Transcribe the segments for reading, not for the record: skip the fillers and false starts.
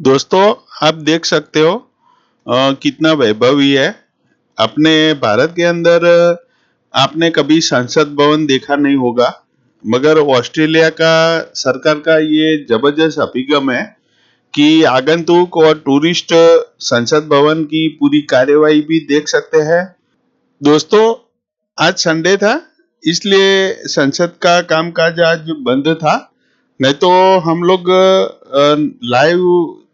दोस्तों, आप देख सकते हो कितना वैभवी है अपने भारत के अंदर। आपने कभी संसद भवन देखा नहीं होगा, मगर ऑस्ट्रेलिया का सरकार का ये जबरदस्त अभिगम है कि आगंतुक और टूरिस्ट संसद भवन की पूरी कार्यवाही भी देख सकते हैं। दोस्तों, आज संडे था, इसलिए संसद का कामकाज आज बंद था। नहीं तो हम लोग लाइव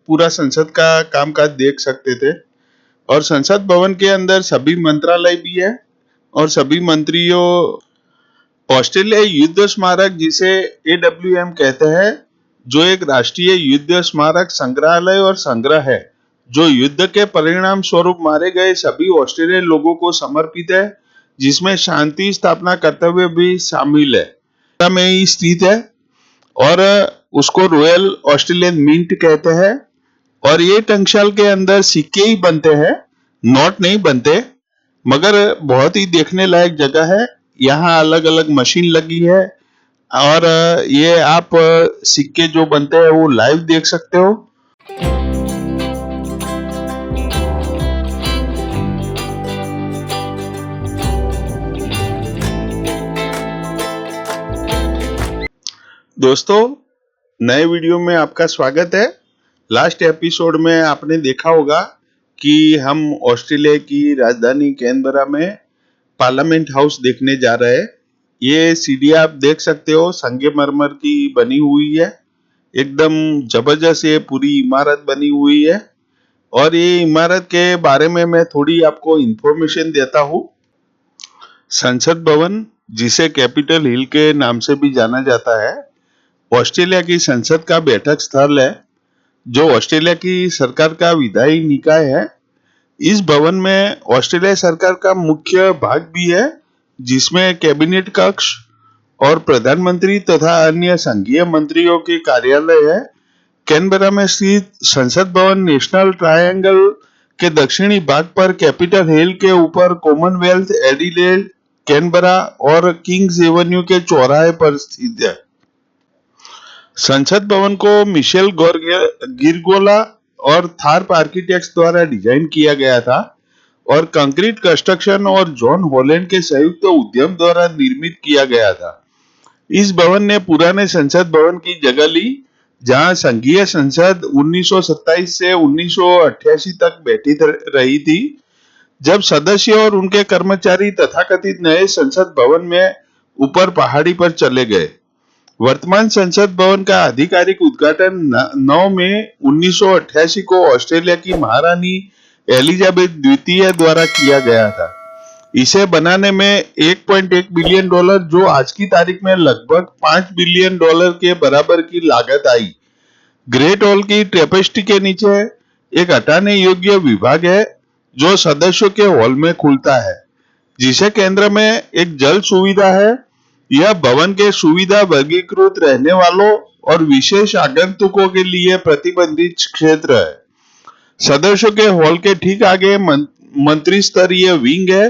पूरा संसद का कामकाज देख सकते थे। और संसद भवन के अंदर सभी मंत्रालय भी है और सभी मंत्रियों। ऑस्ट्रेलिया युद्ध स्मारक, जिसे AWM कहते हैं, जो एक राष्ट्रीय युद्ध स्मारक संग्रहालय और संग्रह है, जो युद्ध के परिणाम स्वरूप मारे गए सभी ऑस्ट्रेलियन लोगों को समर्पित है, जिसमें शांति स्थापना कर्तव्य भी शामिल है, में ही स्थित है। और उसको रॉयल ऑस्ट्रेलियन मिंट कहते हैं। और ये टंकशाल के अंदर सिक्के ही बनते हैं, नोट नहीं बनते, मगर बहुत ही देखने लायक जगह है। यहाँ अलग अलग मशीन लगी है और ये आप सिक्के जो बनते हैं वो लाइव देख सकते हो। दोस्तों, नए वीडियो में आपका स्वागत है। लास्ट एपिसोड में आपने देखा होगा कि हम ऑस्ट्रेलिया की राजधानी कैनबरा में पार्लियामेंट हाउस देखने जा रहे हैं। ये सीढ़ियां आप देख सकते हो, संगमरमर की बनी हुई है, एकदम जबरदस्त ये पूरी इमारत बनी हुई है। और ये इमारत के बारे में मैं थोड़ी आपको इंफॉर्मेशन देता हूँ। संसद भवन, जिसे कैपिटल हिल के नाम से भी जाना जाता है, ऑस्ट्रेलिया की संसद का बैठक स्थल है, जो ऑस्ट्रेलिया की सरकार का विधायी निकाय है। इस भवन में ऑस्ट्रेलिया सरकार का मुख्य भाग भी है, जिसमें कैबिनेट कक्ष और प्रधानमंत्री तथा अन्य संघीय मंत्रियों के कार्यालय है। कैनबरा में स्थित संसद भवन नेशनल ट्रायंगल के दक्षिणी भाग पर कैपिटल हिल के ऊपर कॉमनवेल्थ, एडिलेड, कैनबरा और किंग्स एवेन्यू के चौराहे पर स्थित है। संसद भवन को मिशेल गिरगोला और थार्प आर्किटेक्ट्स द्वारा डिजाइन किया गया था और कंक्रीट कंस्ट्रक्शन और जॉन हॉलैंड के संयुक्त उद्यम द्वारा निर्मित किया गया था। इस भवन ने पुराने संसद भवन की जगह ली, जहां संघीय संसद 1927 से 1988 तक बैठी रही थी, जब सदस्य और उनके कर्मचारी तथाकथित नए संसद भवन में ऊपर पहाड़ी पर चले गए। वर्तमान संसद भवन का आधिकारिक उद्घाटन 9 मई 1988 को ऑस्ट्रेलिया की महारानी एलिजाबेथ द्वितीय द्वारा किया गया था। इसे बनाने में $1.1 बिलियन, जो आज की तारीख में लगभग $5 बिलियन के बराबर की लागत आई। ग्रेट हॉल की ट्रेपेस्ट्री के नीचे एक हटाने योग्य विभाग है, जो सदस्यों के हॉल में खुलता है, जिसे केंद्र में एक जल सुविधा है। यह भवन के सुविधा वर्गीकृत रहने वालों और विशेष आगंतुकों के लिए प्रतिबंधित क्षेत्र है। सदस्यों के हॉल के ठीक आगे मंत्री स्तरीय विंग है,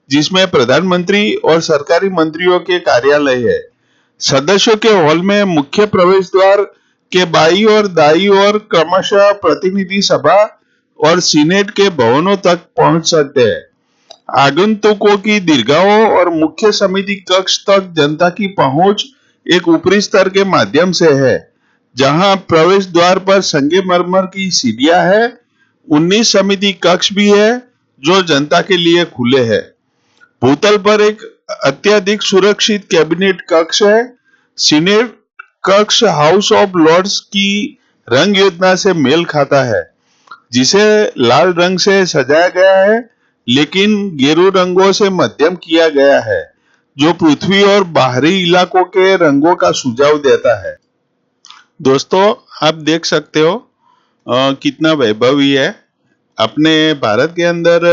जिसमें प्रधानमंत्री और सरकारी मंत्रियों के कार्यालय है। सदस्यों के हॉल में मुख्य प्रवेश द्वार के बाईं और दाईं ओर क्रमशः प्रतिनिधि सभा और सीनेट के भवनों तक पहुंच सकते हैं। आगंतुकों की दीर्घाओं और मुख्य समिति कक्ष तक जनता की पहुंच एक ऊपरी स्तर के माध्यम से है, जहां प्रवेश द्वार पर संगमरमर की सीढ़ियां है। 19 समिति कक्ष भी है, जो जनता के लिए खुले हैं। भूतल पर एक अत्यधिक सुरक्षित कैबिनेट कक्ष है। सीनेट कक्ष हाउस ऑफ लॉर्ड्स की रंग योजना से मेल खाता है, जिसे लाल रंग से सजाया गया है, लेकिन गेरू रंगों से मध्यम किया गया है, जो पृथ्वी और बाहरी इलाकों के रंगों का सुझाव देता है। दोस्तों, आप देख सकते हो कितना वैभवी है अपने भारत के अंदर।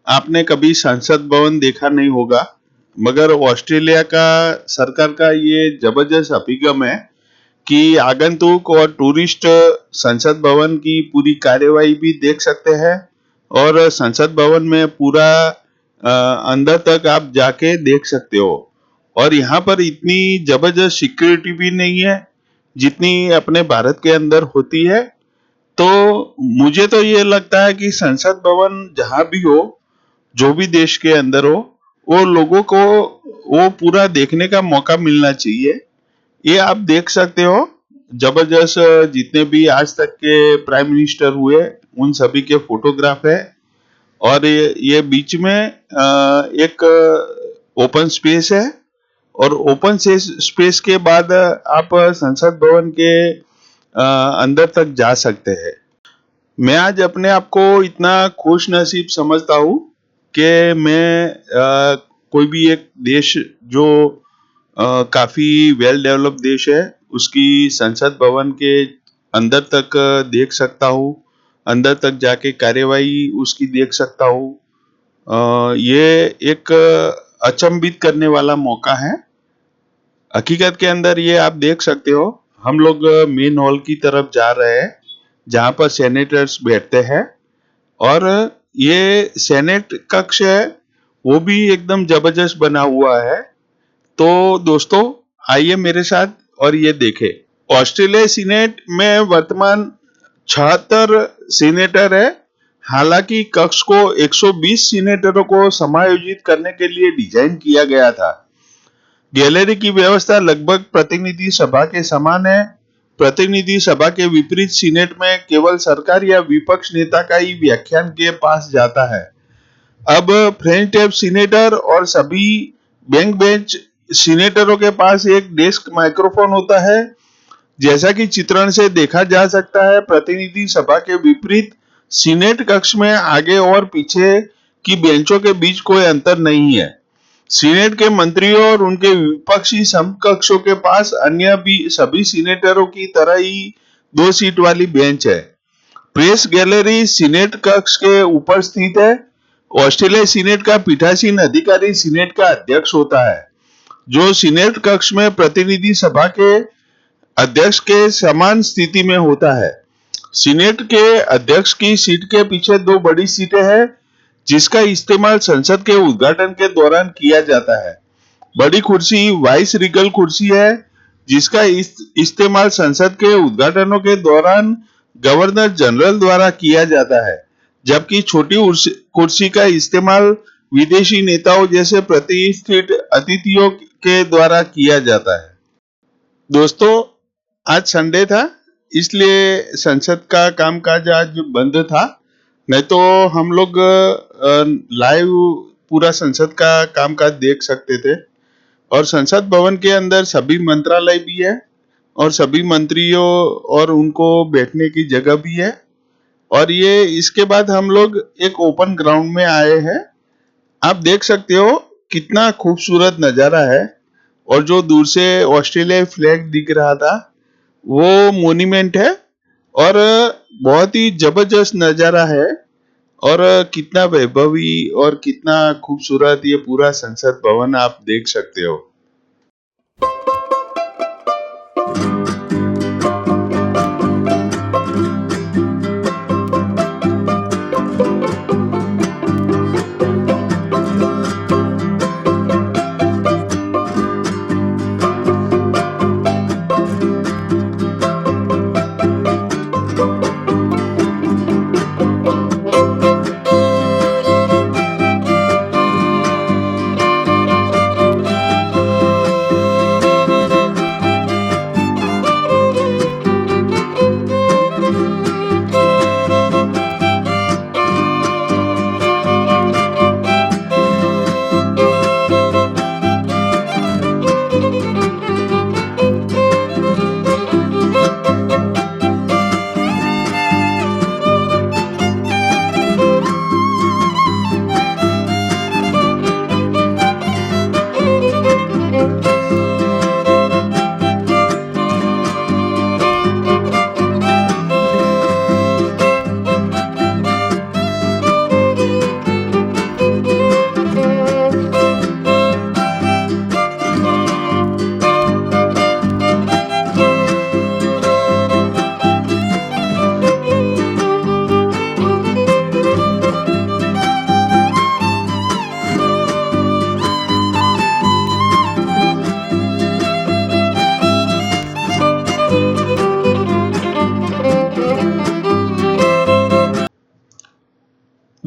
आपने कभी संसद भवन देखा नहीं होगा, मगर ऑस्ट्रेलिया का सरकार का ये जबरदस्त अभिगम है कि आगंतुक और टूरिस्ट संसद भवन की पूरी कार्यवाही भी देख सकते हैं। और संसद भवन में पूरा अंदर तक आप जाके देख सकते हो। और यहाँ पर इतनी जबरदस्त सिक्योरिटी भी नहीं है जितनी अपने भारत के अंदर होती है। तो मुझे तो ये लगता है कि संसद भवन जहां भी हो, जो भी देश के अंदर हो, वो लोगों को वो पूरा देखने का मौका मिलना चाहिए। ये आप देख सकते हो, जबरदस्त जितने भी आज तक के प्राइम मिनिस्टर हुए उन सभी के फोटोग्राफ है। और ये बीच में एक ओपन स्पेस है, और ओपन स्पेस के बाद आप संसद भवन के अंदर तक जा सकते हैं। मैं आज अपने आप को इतना खुश नसीब समझता हूँ कि मैं कोई भी एक देश जो काफी वेल डेवलप देश है, उसकी संसद भवन के अंदर तक देख सकता हूँ, अंदर तक जाके कार्यवाही उसकी देख सकता हूँ। ये एक अचंभित करने वाला मौका है। हकीकत के अंदर ये आप देख सकते हो, हम लोग मेन हॉल की तरफ जा रहे हैं, जहां पर सेनेटर्स बैठते हैं। और ये सेनेट कक्ष है, वो भी एकदम जबरदस्त बना हुआ है। तो दोस्तों, आइए मेरे साथ और ये देखें। ऑस्ट्रेलिया सीनेट में वर्तमान 76 सीनेटर है। हालांकि कक्ष को 120 सीनेटरों को समायोजित करने के लिए डिजाइन किया गया था। गैलरी की व्यवस्था लगभग प्रतिनिधि सभा के समान है। प्रतिनिधि सभा के विपरीत सीनेट में केवल सरकार या विपक्ष नेता का ही व्याख्यान के पास जाता है। अब फ्रेंच टैप सीनेटर और सभी बैंक बेंच सीनेटरों के पास एक डेस्क माइक्रोफोन होता है। जैसा कि चित्रण से देखा जा सकता है, प्रतिनिधि सभा के विपरीत सीनेट कक्ष में आगे और पीछे की बेंचों के बीच कोई अंतर नहीं है। सीनेट के मंत्रियों और उनके विपक्षी समकक्षों के पास अन्य भी सभी सीनेटरों की तरह ही 2 सीट वाली बेंच है। प्रेस गैलरी सीनेट कक्ष के ऊपर स्थित है। ऑस्ट्रेलिया सीनेट का पीठासीन अधिकारी सीनेट का अध्यक्ष होता है, जो सीनेट कक्ष में प्रतिनिधि सभा के अध्यक्ष के समान स्थिति में होता है। सीनेट के अध्यक्ष की सीट के पीछे 2 बड़ी सीटें हैं, जिसका इस्तेमाल संसद के उद्घाटन के दौरान किया जाता है। बड़ी कुर्सी वाइस रीगल कुर्सी है, जिसका इस्तेमाल संसद के उद्घाटनों के दौरान गवर्नर जनरल द्वारा किया जाता है, जबकि छोटी कुर्सी का इस्तेमाल विदेशी नेताओं जैसे प्रतिष्ठित अतिथियों के द्वारा किया जाता है। दोस्तों, आज संडे था, इसलिए संसद का कामकाज आज बंद था। नहीं तो हम लोग लाइव पूरा संसद का कामकाज देख सकते थे। और संसद भवन के अंदर सभी मंत्रालय भी है, और सभी मंत्रियों और उनको बैठने की जगह भी है। और ये इसके बाद हम लोग एक ओपन ग्राउंड में आए हैं। आप देख सकते हो कितना खूबसूरत नजारा है। और जो दूर से ऑस्ट्रेलिया फ्लैग दिख रहा था, वो मोन्यूमेंट है, और बहुत ही जबरदस्त नजारा है। और कितना वैभवी और कितना खूबसूरत ये पूरा संसद भवन आप देख सकते हो।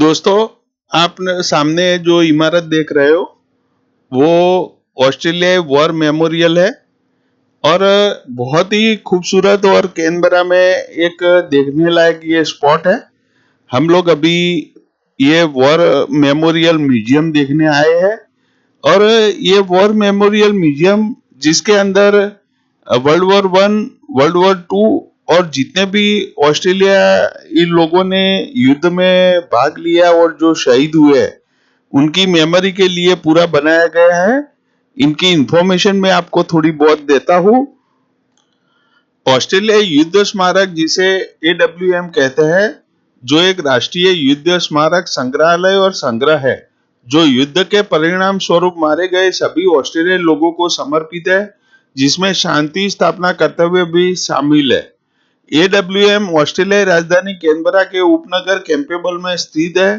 दोस्तों, आपने सामने जो इमारत देख रहे हो वो ऑस्ट्रेलिया वॉर मेमोरियल है और बहुत ही खूबसूरत और कैनबरा में एक देखने लायक ये स्पॉट है। हम लोग अभी ये वॉर मेमोरियल म्यूजियम देखने आए हैं और ये वॉर मेमोरियल म्यूजियम जिसके अंदर world war one, world war two और जितने भी ऑस्ट्रेलिया इन लोगों ने युद्ध में भाग लिया और जो शहीद हुए उनकी मेमोरी के लिए पूरा बनाया गया है। इनकी इंफॉर्मेशन मैं आपको थोड़ी बहुत देता हूँ। ऑस्ट्रेलिया युद्ध स्मारक जिसे AWM कहते हैं, जो एक राष्ट्रीय युद्ध स्मारक संग्रहालय और संग्रह है जो युद्ध के परिणाम स्वरूप मारे गए सभी ऑस्ट्रेलियाई लोगों को समर्पित है, जिसमें शांति स्थापना कर्तव्य भी शामिल है। AWM ऑस्ट्रेलियाई राजधानी कैनबरा के उपनगर कैंपेबल में स्थित है।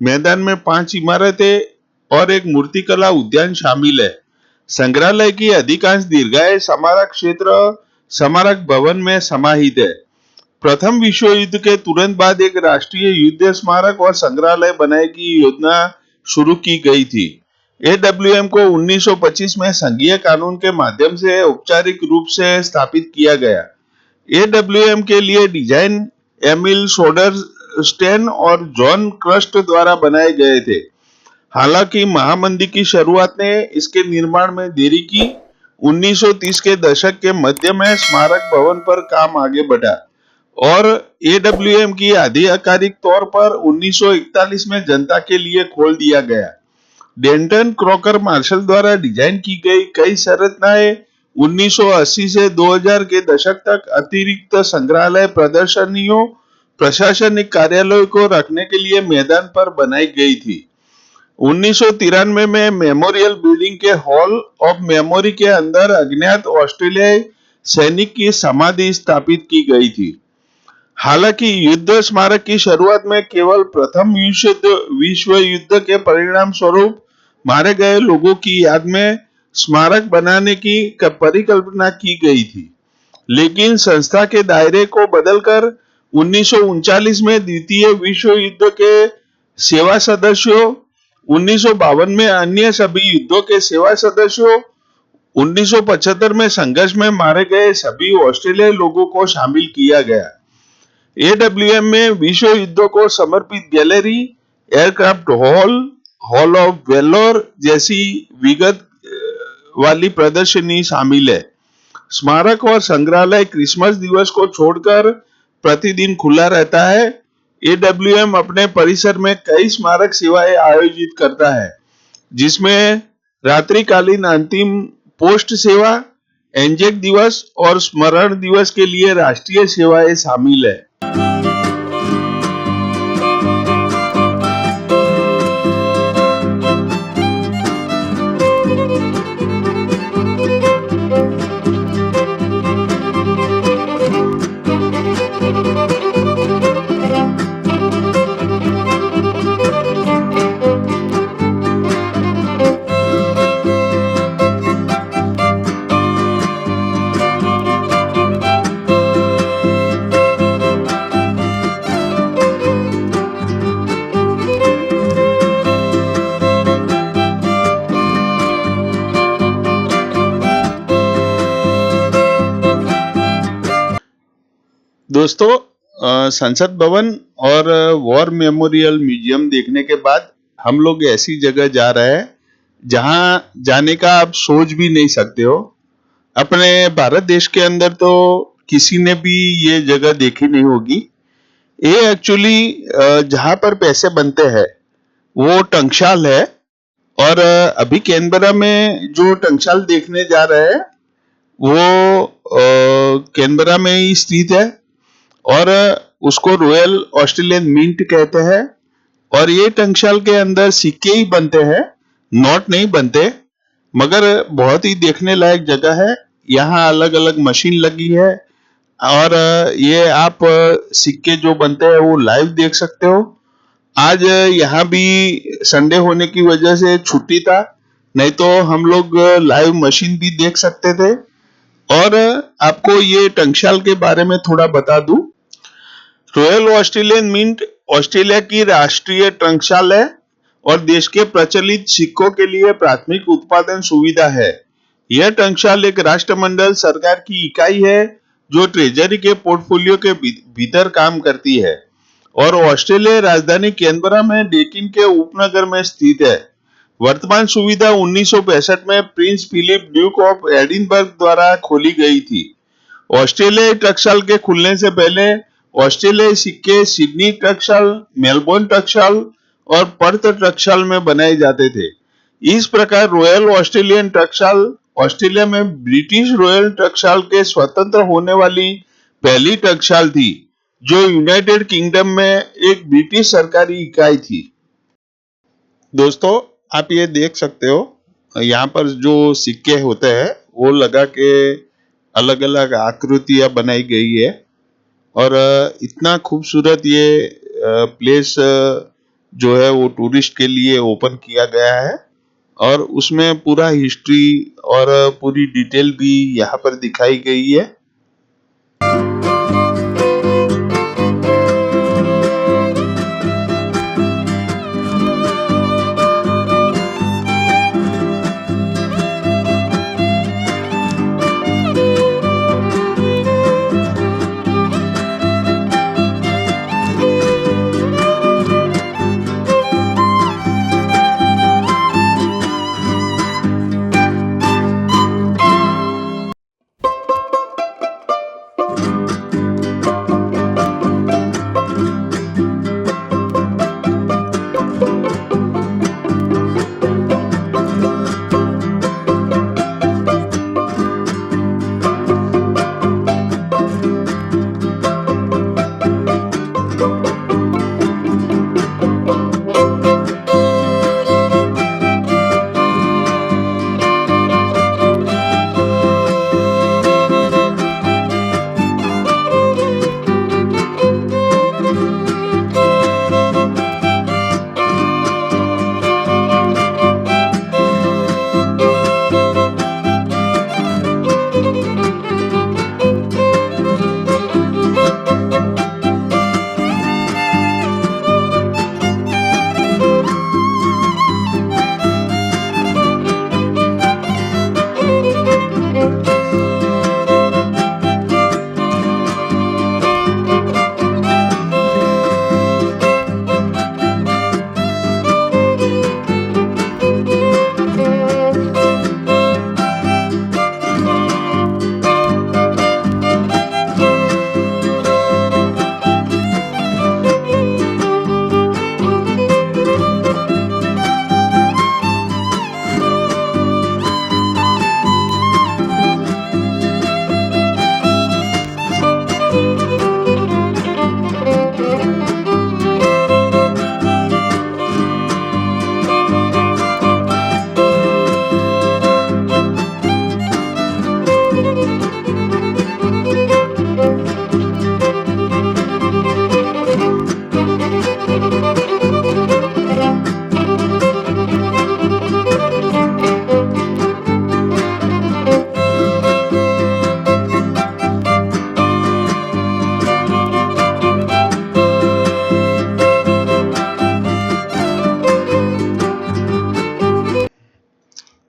मैदान में 5 इमारतें और एक मूर्तिकला उद्यान शामिल है। संग्रहालय की अधिकांश दीर्घाएं स्मारक क्षेत्र स्मारक भवन में समाहित है। प्रथम विश्व युद्ध के तुरंत बाद एक राष्ट्रीय युद्ध स्मारक और संग्रहालय बनाने की योजना शुरू की गई थी। AWM को 1925 में संघीय कानून के माध्यम से औपचारिक रूप से स्थापित किया गया। AWM के लिए डिजाइन एमिल सोडरस्टेन और जॉन क्रस्ट द्वारा बनाए गए थे। हालांकि महामंदी की शुरुआत ने इसके निर्माण में देरी की। 1930 के दशक के मध्य में स्मारक भवन पर काम आगे बढ़ा और AWM की आधिकारिक तौर पर 1941 में जनता के लिए खोल दिया गया। डेंटन क्रॉकर मार्शल द्वारा डिजाइन की गई कई संरचनाएं 1980 से 2000 के दशक तक अतिरिक्त संग्रहालय प्रदर्शनियों प्रशासनिक कार्यालयों को रखने के लिए मैदान पर बनाई गई थी। 1993 में मेमोरियल बिल्डिंग के हॉल ऑफ मेमोरी के अंदर अज्ञात ऑस्ट्रेलियाई सैनिक की समाधि स्थापित की गई थी। हालांकि युद्ध स्मारक की शुरुआत में केवल प्रथम विश्व युद्ध के परिणाम स्वरूप मारे गए लोगों की याद में स्मारक बनाने की परिकल्पना की गई थी, लेकिन संस्था के दायरे को बदलकर 1939 में द्वितीय विश्व युद्ध के सेवा सदस्यों, 1952 में अन्य सभी युद्धों के सेवा सदस्यों, 1975 में संघर्ष में मारे गए सभी ऑस्ट्रेलियाई लोगों को शामिल किया गया। AWM में विश्व युद्धों को समर्पित gallery, aircraft hall, hall of valour जैसी विगत वाली प्रदर्शनी शामिल है। स्मारक और संग्रहालय क्रिसमस दिवस को छोड़कर प्रतिदिन खुला रहता है। AWM अपने परिसर में कई स्मारक सेवाएं आयोजित करता है, जिसमें रात्रिकालीन अंतिम पोस्ट सेवा, एंजेक दिवस और स्मरण दिवस के लिए राष्ट्रीय सेवाएं शामिल है। दोस्तों, संसद भवन और वॉर मेमोरियल म्यूजियम देखने के बाद हम लोग ऐसी जगह जा रहे हैं जहां जाने का आप सोच भी नहीं सकते हो। अपने भारत देश के अंदर तो किसी ने भी ये जगह देखी नहीं होगी। ये एक्चुअली जहां पर पैसे बनते हैं वो टंकशाल है और अभी कैनबरा में जो टंकशाल देखने जा रहे हैं वो कैनबरा में ही स्थित है और उसको रॉयल ऑस्ट्रेलियन मिंट कहते हैं। और ये टंकशाल के अंदर सिक्के ही बनते हैं, नोट नहीं बनते, मगर बहुत ही देखने लायक जगह है। यहाँ अलग अलग मशीन लगी है और ये आप सिक्के जो बनते हैं वो लाइव देख सकते हो। आज यहाँ भी संडे होने की वजह से छुट्टी था, नहीं तो हम लोग लाइव मशीन भी देख सकते थे। और आपको ये टंकशाल के बारे में थोड़ा बता दूं। रॉयल ऑस्ट्रेलियन मिंट ऑस्ट्रेलिया की राष्ट्रीय टंकशाल है और देश के प्रचलित सिक्कों के लिए प्राथमिक उत्पादन सुविधा है। यह टंकशाल एक राष्ट्रमंडल सरकार की इकाई है जो ट्रेजरी के पोर्टफोलियो के भीतर काम करती है और ऑस्ट्रेलिया राजधानी कैनबरा में डेकिन के उपनगर में स्थित है। वर्तमान सुविधा 1965 में Prince Philip Duke of Edinburgh द्वारा खोली गई थी। ऑस्ट्रेलियाई टंकशाल के खुलने से पहले ऑस्ट्रेलियाई सिक्के सिडनी टंकशाल, मेलबोर्न टंकशाल और पर्थ टंकशाल में बनाए जाते थे। इस प्रकार रॉयल ऑस्ट्रेलियन टंकशाल ऑस्ट्रेलिया में ब्रिटिश रॉयल टंकशाल के स्वतंत्र होने वाली पहली टंकशाल थी जो यूनाइटेड किंगडम में एक ब्रिटिश सरकारी इकाई थी। दोस्तों, आप ये देख सकते हो, यहाँ पर जो सिक्के होते हैं वो लगा के अलग अलग आकृतियां बनाई गई है और इतना खूबसूरत ये प्लेस जो है वो टूरिस्ट के लिए ओपन किया गया है और उसमें पूरा हिस्ट्री और पूरी डिटेल भी यहाँ पर दिखाई गई है।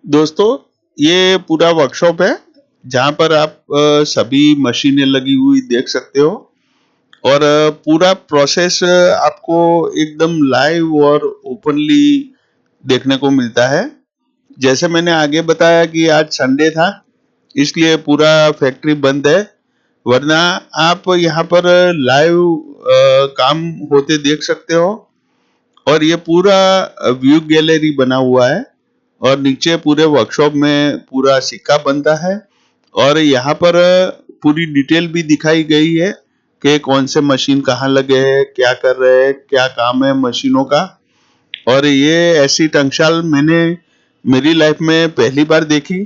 दोस्तों, ये पूरा वर्कशॉप है जहां पर आप सभी मशीनें लगी हुई देख सकते हो और पूरा प्रोसेस आपको एकदम लाइव और ओपनली देखने को मिलता है। जैसे मैंने आगे बताया कि आज संडे था इसलिए पूरा फैक्ट्री बंद है, वरना आप यहाँ पर लाइव काम होते देख सकते हो। और ये पूरा व्यू गैलरी बना हुआ है और नीचे पूरे वर्कशॉप में पूरा सिक्का बनता है और यहाँ पर पूरी डिटेल भी दिखाई गई है कि कौन से मशीन कहाँ लगे हैं, क्या कर रहे हैं, क्या काम है मशीनों का। और ये ऐसी टंकशाल मैंने मेरी लाइफ में पहली बार देखी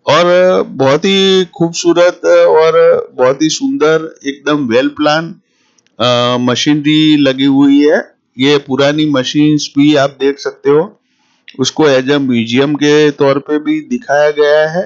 और बहुत ही खूबसूरत और बहुत ही सुंदर एकदम वेल प्लान मशीनरी लगी हुई है। ये पुरानी मशीन्स भी आप देख सकते हो, उसको एज ए म्यूजियम के तौर पे भी दिखाया गया है।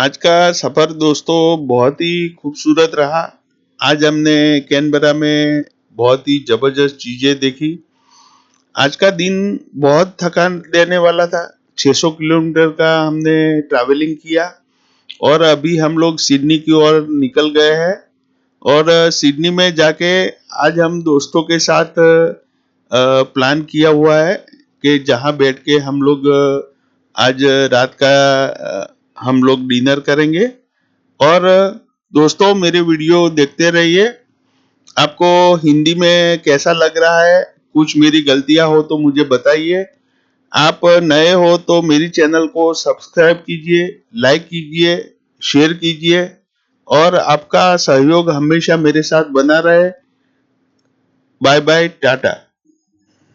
आज का सफर दोस्तों बहुत ही खूबसूरत रहा। आज हमने कैनबरा में बहुत ही जबरदस्त चीजें देखी। आज का दिन बहुत थकान देने वाला था। 600 किलोमीटर का हमने ट्रैवलिंग किया और अभी हम लोग सिडनी की ओर निकल गए हैं। और सिडनी में जाके आज हम दोस्तों के साथ प्लान किया हुआ है कि जहां बैठ के हम लोग आज रात का हम लोग डिनर करेंगे। और दोस्तों मेरे वीडियो देखते रहिए। आपको हिंदी में कैसा लग रहा है? कुछ मेरी गलतियां हो तो मुझे बताइए। आप नए हो तो मेरी चैनल को सब्सक्राइब कीजिए, लाइक कीजिए, शेयर कीजिए और आपका सहयोग हमेशा मेरे साथ बना रहे। Bye bye, Tata.